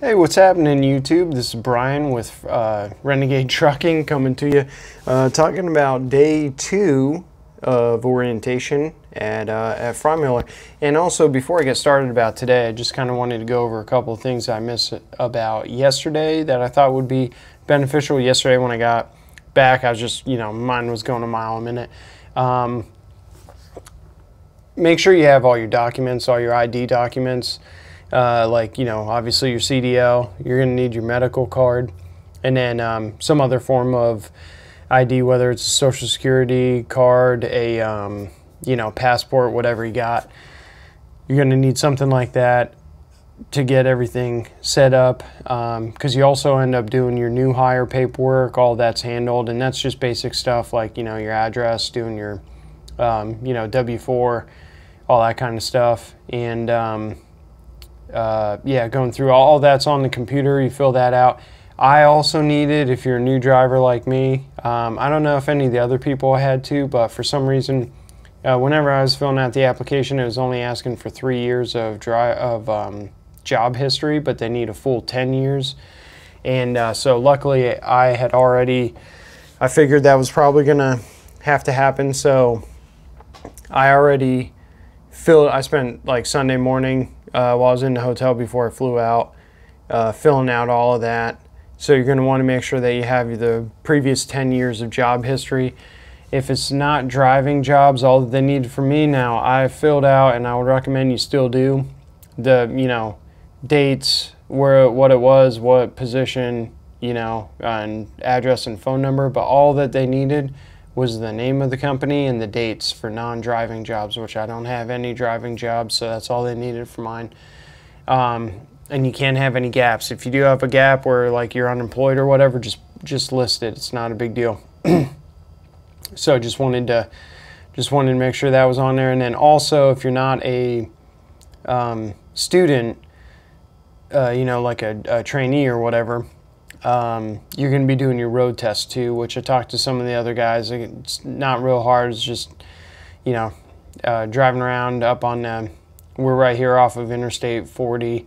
Hey, what's happening, YouTube? This is Brian with Renegade Trucking coming to you, talking about day 2 of orientation at Freymiller. And also, before I get started about today, I just kind of wanted to go over a couple of things I missed about yesterday that I thought would be beneficial. Yesterday when I got back, I was just, mine was going a mile a minute. Make sure you have all your documents, all your ID documents. Obviously your CDL, you're going to need your medical card, and then some other form of ID, whether it's a social security card, a, passport, whatever you got. You're going to need something like that to get everything set up, because you also end up doing your new hire paperwork. All that's handled, and that's just basic stuff like, your address, doing your, W-4, all that kind of stuff. And, going through all that's on the computer. You fill that out. I also needed, if you're a new driver like me, I don't know if any of the other people had to, but for some reason, whenever I was filling out the application, it was only asking for 3 years of job history, but they need a full 10 years. And so luckily I figured that was probably gonna have to happen, so I already I spent like Sunday morning while I was in the hotel before I flew out, filling out all of that. So you're going to want to make sure that you have the previous 10 years of job history. If it's not driving jobs, all that they need from me now, I filled out, and I would recommend you still do the, dates, what it was, what position, and address and phone number. But all that they needed was the name of the company and the dates for non-driving jobs, which I don't have any driving jobs, so that's all they needed for mine. And you can't have any gaps. If you do have a gap where like you're unemployed or whatever, just list it. It's not a big deal. So just wanted to make sure that was on there. And then also, if you're not a student, like a trainee or whatever, you're going to be doing your road test too, which I talked to some of the other guys. It's not real hard. It's just, driving around up on, we're right here off of Interstate 40,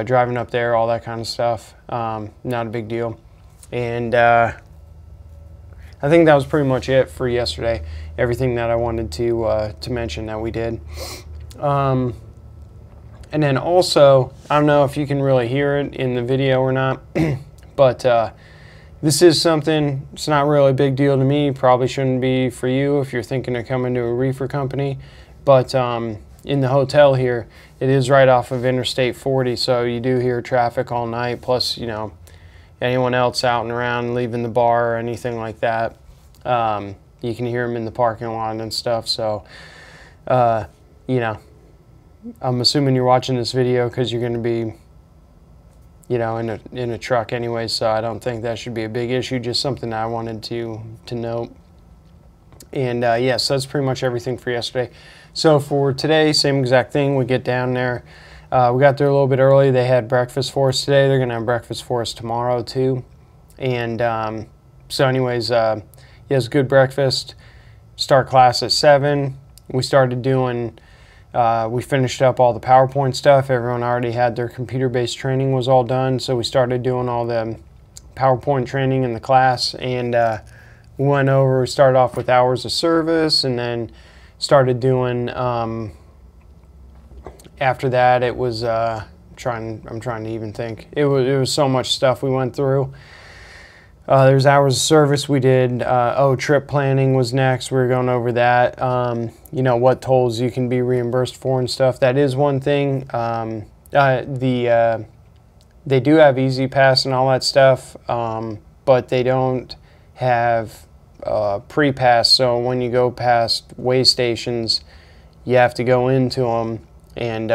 driving up there, all that kind of stuff. Not a big deal. And I think that was pretty much it for yesterday. Everything that I wanted to mention that we did. And then also, I don't know if you can really hear it in the video or not. But this is something, it's not really a big deal to me. Probably shouldn't be for you if you're thinking of coming to a reefer company. But in the hotel here, it is right off of Interstate 40, so you do hear traffic all night. Plus, anyone else out and around leaving the bar or anything like that, you can hear them in the parking lot and stuff. So, I'm assuming you're watching this video because you're going to be in a truck anyway, so I don't think that should be a big issue. Just something I wanted to note. And yes, that's pretty much everything for yesterday. So for today, same exact thing. We get down there. We got there a little bit early. They had breakfast for us today. They're gonna have breakfast for us tomorrow too. And so anyways, it was a good breakfast. Start class at 7. We started doing we finished up all the PowerPoint stuff. Everyone already had their computer-based training was all done, so we started doing all the PowerPoint training in the class, and we started off with hours of service, and then started doing, after that it was, I'm trying to even think. It was so much stuff we went through. There's hours of service we did. Trip planning was next. We were going over that. What tolls you can be reimbursed for and stuff. That is one thing. They do have Easy Pass and all that stuff, but they don't have pre-pass. So when you go past way stations, you have to go into them. And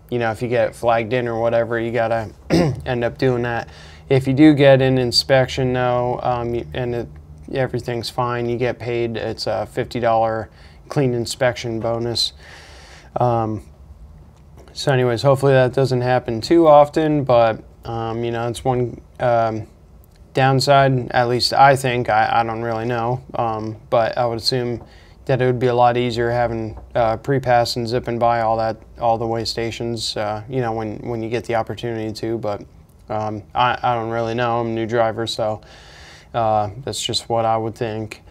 if you get flagged in or whatever, you gotta end up doing that. If you do get an inspection though, everything's fine, you get paid. It's a $50 clean inspection bonus. So anyways, hopefully that doesn't happen too often, but it's one downside, at least I think. I don't really know, but I would assume that it would be a lot easier having pre-pass and zipping by all the way stations, when you get the opportunity to. But I don't really know. I'm a new driver, so that's just what I would think.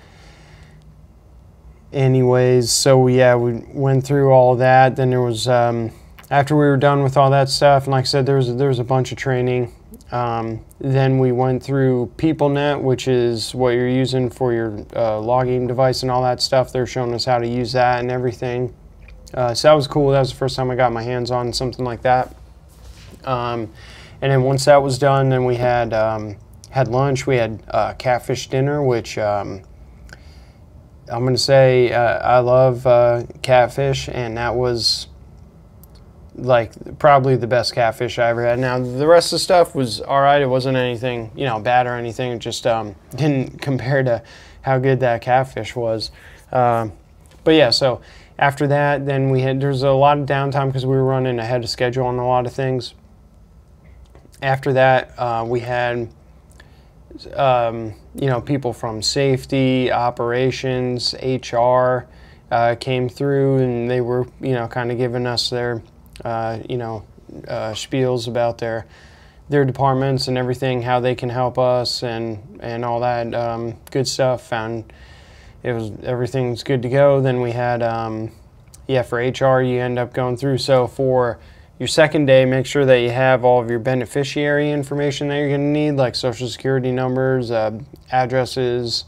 Anyways, so yeah, we went through all of that. Then there was, after we were done with all that stuff, and like I said, there was a bunch of training. Then we went through PeopleNet, which is what you're using for your logging device and all that stuff. They're showing us how to use that and everything. So that was cool. That was the first time I got my hands on something like that. And then once that was done, then we had lunch. We had Catfish Dinner, which I'm going to say I love catfish, and that was like probably the best catfish I ever had. Now the rest of the stuff was all right. It wasn't anything, you know, bad or anything. It just didn't compare to how good that catfish was. But yeah, so after that, then there's a lot of downtime because we were running ahead of schedule on a lot of things. After that, we had you know, people from safety, operations, HR came through, and they were, you know, kind of giving us their, you know, spiels about their departments and everything, how they can help us, and all that good stuff. Found everything's good to go. Then we had, yeah, for HR, you end up going through. So for your second day, make sure that you have all of your beneficiary information that you're going to need, like social security numbers, addresses,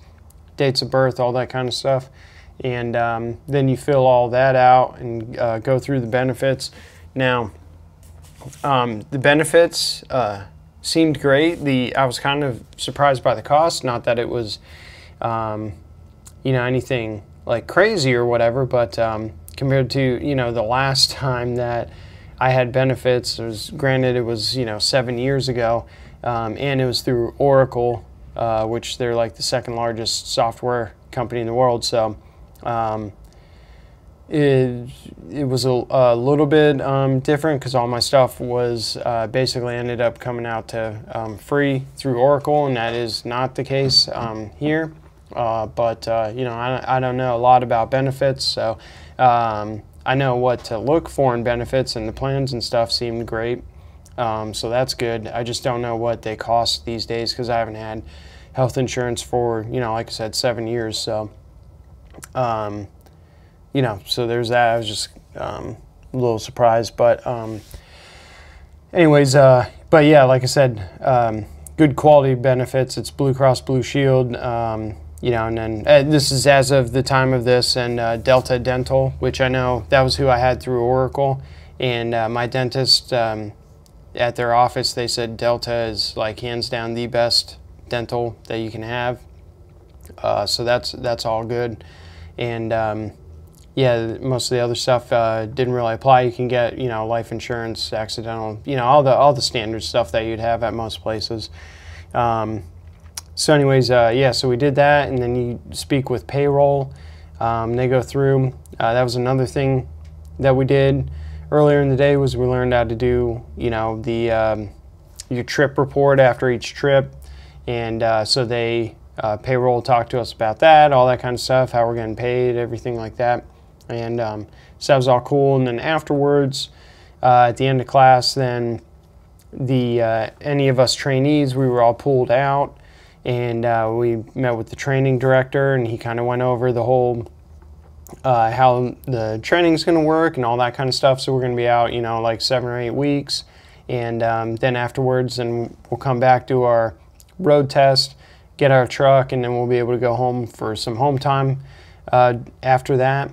dates of birth, all that kind of stuff. And then you fill all that out and go through the benefits. Now, the benefits seemed great. I was kind of surprised by the cost. Not that it was, you know, anything like crazy or whatever, but compared to, you know, the last time that I had benefits, granted it was, you know, 7 years ago, and it was through Oracle, which they're like the second largest software company in the world. So it was a little bit different because all my stuff was basically ended up coming out to free through Oracle, and that is not the case here. But you know, I don't know a lot about benefits, so I know what to look for in benefits, and the plans and stuff seemed great, so that's good. I just don't know what they cost these days because I haven't had health insurance for, you know, like I said, 7 years. So, you know, so there's that. I was just a little surprised, but anyways, but yeah, like I said, good quality benefits. It's Blue Cross Blue Shield. You know, and then this is as of the time of this, and Delta Dental, which I know that was who I had through Oracle, and my dentist at their office, they said Delta is like hands down the best dental that you can have. So that's all good, and yeah, most of the other stuff didn't really apply. You can get, you know, life insurance, accidental, you know, all the standard stuff that you'd have at most places. So anyways, yeah, so we did that, and then you speak with Payroll. They go through. That was another thing that we did earlier in the day, was we learned how to do, you know, the your trip report after each trip, and so they Payroll talked to us about that, all that kind of stuff, how we're getting paid, everything like that, and so that was all cool. And then afterwards, at the end of class, then any of us trainees, we were all pulled out. And we met with the training director, and he kind of went over the whole how the training is going to work and all that kind of stuff. So we're going to be out, you know, like 7 or 8 weeks, and then afterwards, and we'll come back, do our road test, get our truck, and then we'll be able to go home for some home time after that.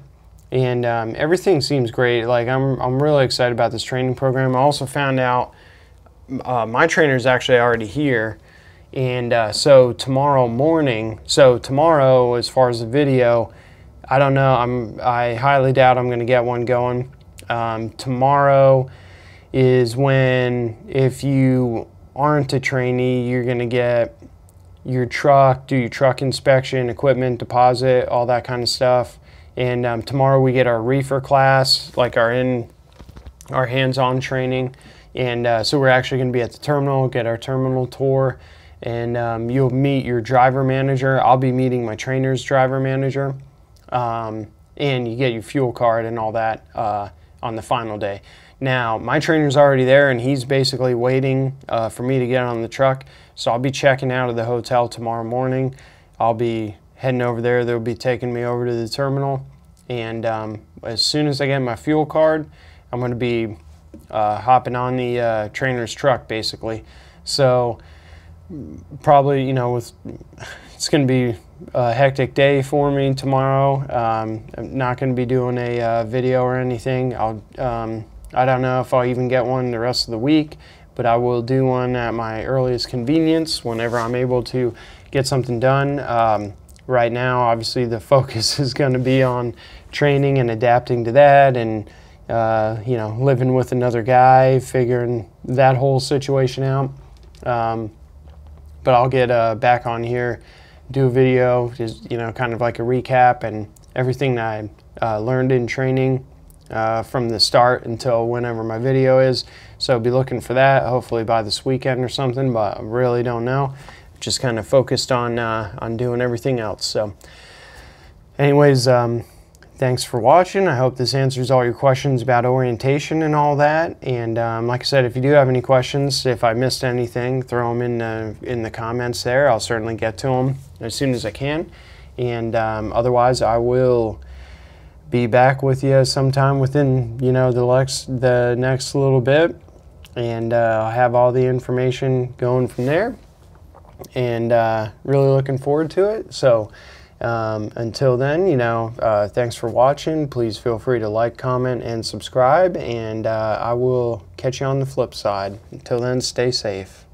And everything seems great. Like I'm really excited about this training program. I also found out my trainer is actually already here. And so tomorrow morning, so tomorrow, as far as the video, I don't know, I highly doubt I'm going to get one going. Tomorrow is when, if you aren't a trainee, you're going to get your truck, do your truck inspection, equipment deposit, all that kind of stuff. And tomorrow we get our reefer class, like our hands-on training. And so we're actually going to be at the terminal, get our terminal tour. And you'll meet your driver manager. I'll be meeting my trainer's driver manager, and you get your fuel card and all that on the final day. Now, my trainer's already there, and he's basically waiting for me to get on the truck. So I'll be checking out of the hotel tomorrow morning. I'll be heading over there. They'll be taking me over to the terminal. And as soon as I get my fuel card, I'm going to be hopping on the trainer's truck, basically. So probably, you know, it's going to be a hectic day for me tomorrow. I'm not going to be doing a video or anything. I don't know if I'll even get one the rest of the week, but I will do one at my earliest convenience whenever I'm able to get something done. Right now, obviously, the focus is going to be on training and adapting to that, and you know, living with another guy, figuring that whole situation out. But I'll get back on here, do a video, just, you know, kind of like a recap and everything that I learned in training from the start until whenever my video is. So be looking for that, hopefully by this weekend or something, but I really don't know. Just kind of focused on doing everything else. So anyways, thanks for watching. I hope this answers all your questions about orientation and all that. And like I said, if you do have any questions, if I missed anything, throw them in the comments there. I'll certainly get to them as soon as I can. And otherwise, I will be back with you sometime within, you know, the next little bit, and I'll have all the information going from there, and really looking forward to it. So until then, you know, thanks for watching. Please feel free to like, comment, and subscribe, and I will catch you on the flip side. Until then, stay safe.